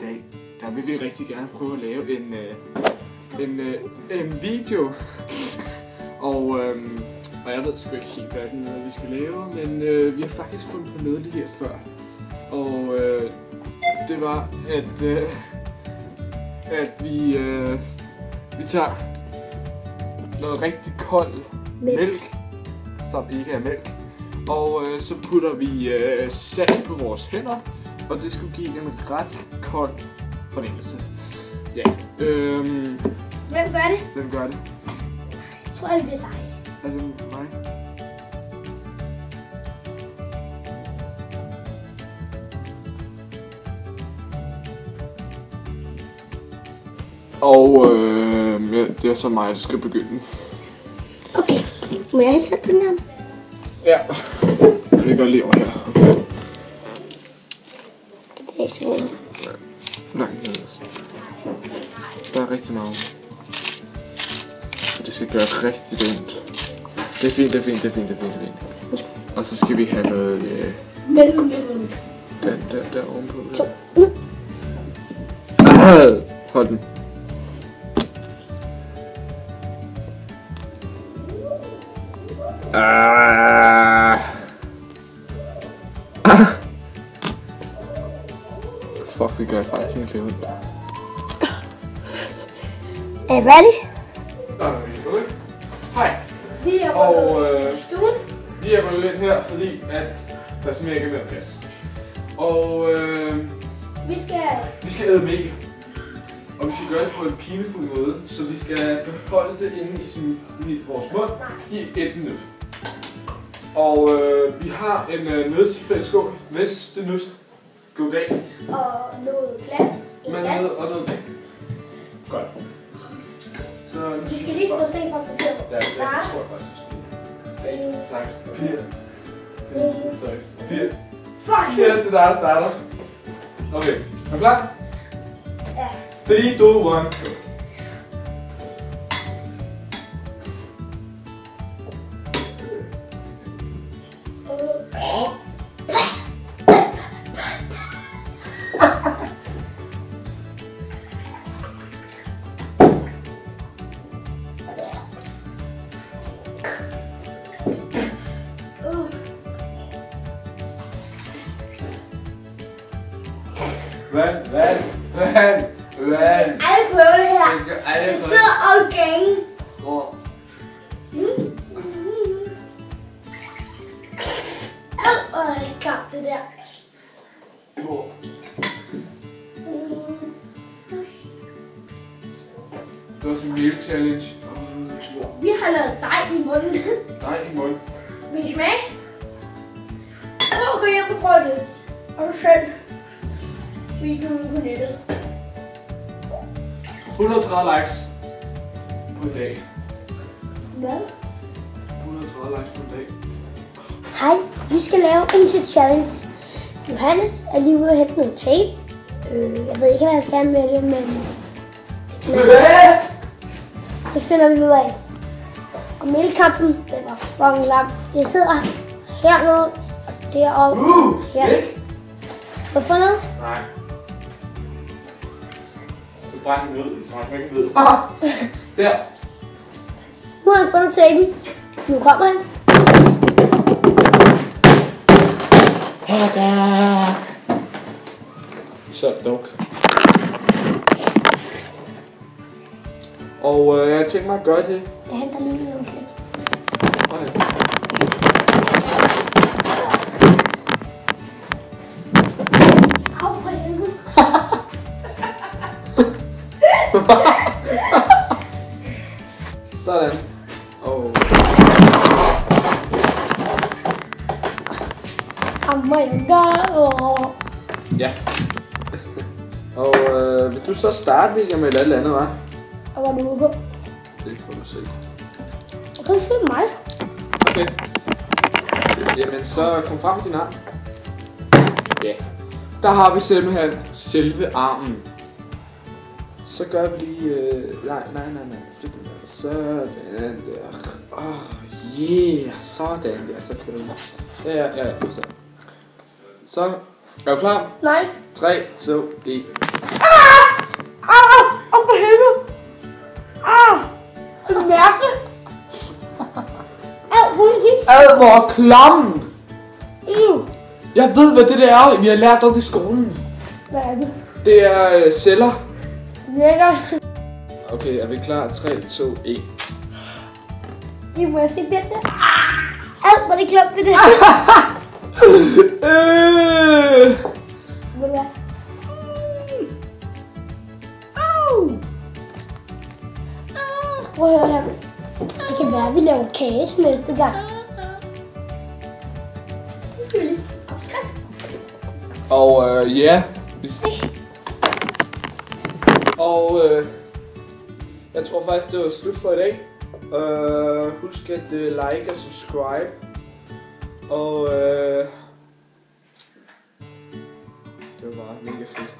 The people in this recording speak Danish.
dag, der vil vi rigtig gerne prøve at lave en video. og jeg ved sgu ikke helt, hvad sådan, vi skal lave, men vi har faktisk fundet på noget lige her før. Og det var, at vi tager noget rigtig kold mælk, som ikke er mælk. Og så putter vi salt på vores hænder, og det skulle give en ret kold fornemmelse. Ja. Hvem gør det? Hvem gør det? Jeg tror, det er dig. Er det mig? Og ja, det er så mig, der skal begynde. Okay, må jeg hilse på den her? Ja, jeg vil godt leve her. Okay. Det er ikke så godt. Langt ned. Der er rigtig meget. Så det skal gøre rigtig ondt. Det er fint, det er fint, det er fint, det er fint, det er fint. Og så skal vi have noget Mælk. den der ovenpå. 2. Hold den. Fuck, det gør faktisk ikke ondt. Er I ready? Hej. Vi er Og i stuen. vi er gået ind her, fordi at der simpelthen ikke er mere plads. Og Vi skal æde mel. Og vi skal gøre det på en pinefuld måde, så vi skal beholde det inde i vores mund i 1 minut. Og vi har en nødtilfældsskål, hvis det nu skal gå galt. Og noget glas. En Med glas. noget og noget vand. Godt. Så Vi skal lige slå sten fra papir. Ja, det tror jeg faktisk. Sten, saks, papir. Sten, saks, papir. Fuck! Det er der starter. Okay, er du klar? Ja. 3, 2, 1. Vand. Alle prøver det her. Det sidder og gænge. Åh, det er klart det der. Det var sådan en meal challenge. Vi har lavet dej i munden. Nej, i munden. Vil I smage? Prøv at gå hjem og prøve det. Og du selv videoen på nettet. 130 likes på en dag. Hvad? 130 likes på en dag. Hej, vi skal lave en challenge. Johannes er lige ude og hente noget tape. Jeg ved ikke, hvad han skal med det, men det finder vi ud af. Og mælkekampen, den var fucking lam. Det sidder hernede og deroppe. Slik! Hvorfor noget? Nej. Du brænder den ud. Du brænder ikke ned. Der. Nu har han fundet tapen. Nu kommer han. Tada! Så duk. Og jeg har tænkt mig at gøre det. Jeg henter lige noget slik. Okay. Au for helvede. Sådan. Og Oh my god. ja. Og vil du så starte, William, med et eller andet, hva'? Og hvad er du på? Det får du se. Og kan du se mig? Okay. Jamen, så kom frem med din arm. Ja. Der har vi simpelthen selve armen. Så gør vi lige... nej. Flyt den der. Sådan der. Yeah. Sådan der. Så kører vi. Ja. Så Er du klar? Nej. 3, 2, 1. For helvede. Det er mærkeligt. Ad, hvor klam! Ew. Jeg ved, hvad det der er. Vi har lært om det i skolen. Hvad er det? Det Det er celler. lækker. Okay, er vi klar? 3, 2, 1. I må se den der. Hvor er det klamt, det der. Ved du hvad? Prøv at høre her. Det kan være, at vi laver kage næste gang. Så skal vi lige opskrift. Og ja. Og jeg tror faktisk, det var slut for i dag. Husk at like og subscribe. Og det var bare mega fedt.